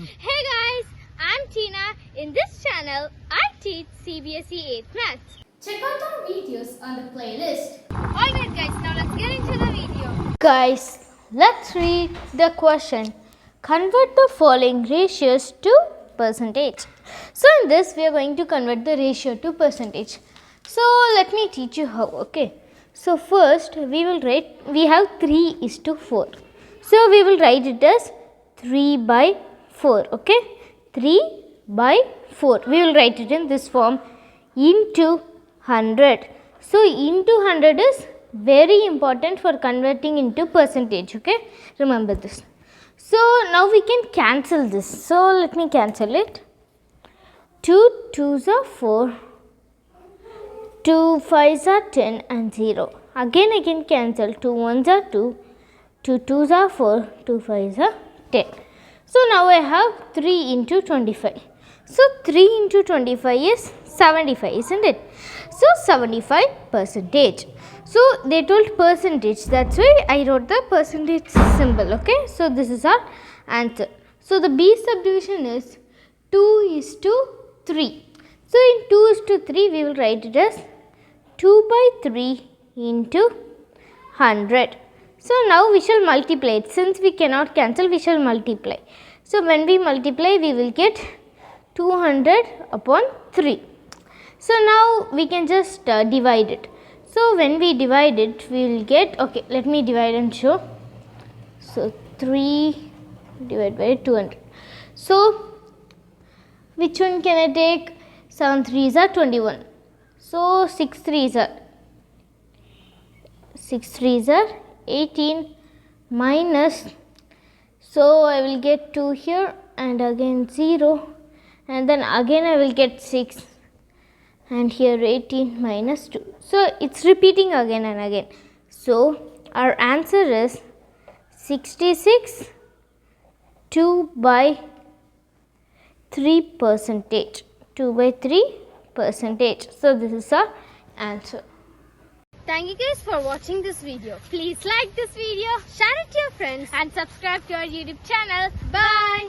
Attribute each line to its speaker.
Speaker 1: Hey guys, I'm Tina. In this channel, I teach CBSE 8th Maths. Check out our videos on the playlist. Alright guys, now let's get into the video.
Speaker 2: Guys, let's read the question. Convert the following ratios to percentage. So in this we are going to convert the ratio to percentage. So let me teach you how, okay. So first we have 3:4. So we will write it as 3/4, okay. 3/4. We will write it in this form into 100. So into 100 is very important for converting into percentage, okay. Remember this. So now we can cancel this. So let me cancel it. 2 2s are 4, 2 5s are 10 and 0. Again I can cancel. 2 1s are 2, 2 2s are 4, 2 5s are 10. So now I have 3 into 25. So 3 into 25 is 75, isn't it? So 75%. So they told percentage, that's why I wrote the percentage symbol, okay. So this is our answer. So the B subdivision is 2:3. So in 2:3 we will write it as 2/3 into 100. So now we shall multiply it. Since we cannot cancel, we shall multiply. So when we multiply, we will get 200 upon 3. So now we can just divide it. So when we divide it, we will get, okay, let me divide and show. So 3 divided by 200. So which one can I take? 7 3s are 21. So 6 3s are 18 minus, so I will get 2 here and again 0 and then again I will get 6 and here 18 minus 2. So it's repeating again and again. So our answer is 66 2/3%. 2/3%. So this is our answer.
Speaker 1: Thank you guys for watching this video. Please like this video, share it to your friends and subscribe to our YouTube channel. Bye.